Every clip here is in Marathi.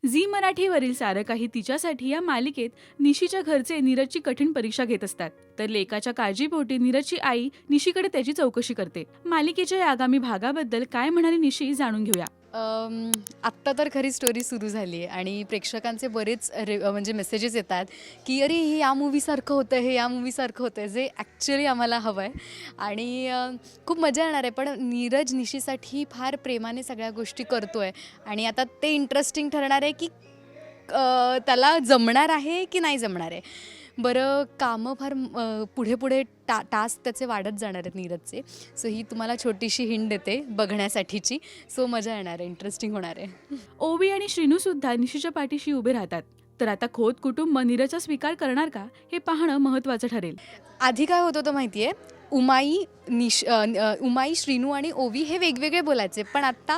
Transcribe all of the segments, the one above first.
झी मराठीवरील सारं काही तिच्यासाठी या मालिकेत निशीच्या घरचे नीरजची कठीण परीक्षा घेत असतात. तर लेकाच्या काळजीपोटी नीरजची आई निशीकडे त्याची चौकशी करते. मालिकेच्या या आगामी भागाबद्दल काय म्हणाली निशी जाणून घेऊया. आत्ता तर खरी स्टोरी सुरू झाली आहे आणि प्रेक्षकांचे बरेच म्हणजे मेसेजेस येतात की अरे हे या मूवीसारखं होतं, हे या मूवीसारखं होतं, जे ॲक्च्युली आम्हाला हवं आहे. आणि खूप मजा येणार आहे. पण नीरज निशीसाठी फार प्रेमाने सगळ्या गोष्टी करतो आहे आणि आता ते इंटरेस्टिंग ठरणार आहे की त्याला जमणार आहे की नाही जमणार आहे. बरं, कामं फार पुढे पुढे टास्क त्याचे वाढत जाणार आहेत नीरजचे. सो ही तुम्हाला छोटीशी हिंट देते बघण्यासाठीची. सो मजा येणार आहे, इंटरेस्टिंग होणार आहे. ओवी आणि श्रीनू सुद्धा निशीच्या पाठीशी उभे राहतात. तर आता खोत कुटुंब नीरजचा स्वीकार करणार का हे पाहणं महत्त्वाचं ठरेल. आधी काय होत होतं माहिती आहे, उमाई, श्रीनू आणि ओवी हे वेगवेगळे बोलायचे. पण आत्ता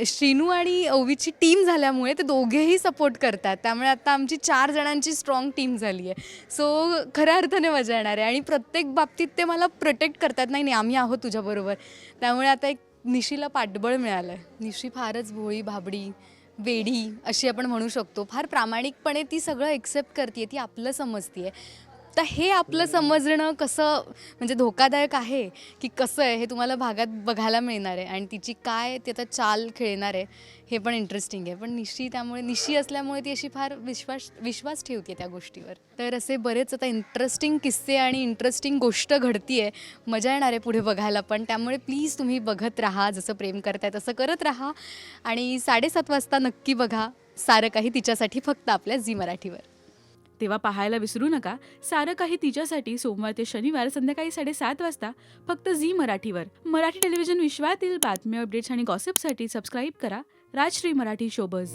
श्रीनू आणि ओवीची टीम झाल्यामुळे ते दोघेही सपोर्ट करतात. त्यामुळे आता आमची 4 जणांची स्ट्रॉंग टीम झाली आहे. सो खऱ्या अर्थाने मजा येणार आहे आणि प्रत्येक बाबतीत ते मला प्रोटेक्ट करतात. नाही नाही, आम्ही आहोत तुझ्याबरोबर. त्यामुळे आता एक निशीला पाठबळ मिळालं आहे. निशी फारच भोळी भाबडी वेडी अशी आपण म्हणू शकतो. फार प्रामाणिकपणे ती सगळं एक्सेप्ट करते, ती आपलं समजते आहे. तर हे आपलं समजणं कसं म्हणजे धोकादायक आहे की कसं आहे हे तुम्हाला भागात बघायला मिळणार आहे. आणि तिची काय ती आता चाल खेळणार आहे हे पण इंटरेस्टिंग आहे. पण निशी असल्यामुळे ती अशी फार विश्वास ठेवते त्या गोष्टीवर. तर असे बरेच आता इंटरेस्टिंग किस्से आणि इंटरेस्टिंग गोष्ट घडती आहे. मजा येणार आहे पुढे बघायला पण. त्यामुळे प्लीज तुम्ही बघत राहा, जसं प्रेम करताय तसं करत राहा. आणि 7:30 वाजता नक्की बघा सारं काही तिच्यासाठी, फक्त आपल्या झी मराठीवर. तेव्हा पाहायला विसरू नका सारं काही तिच्यासाठी, सोमवार ते शनिवार संध्याकाळी 7:30 वाजता फक्त झी मराठीवर. मराठी टेलिव्हिजन विश्वातील बातम्या, अपडेट्स आणि गॉसिपसाठी सबस्क्राईब करा राजश्री मराठी शोबज.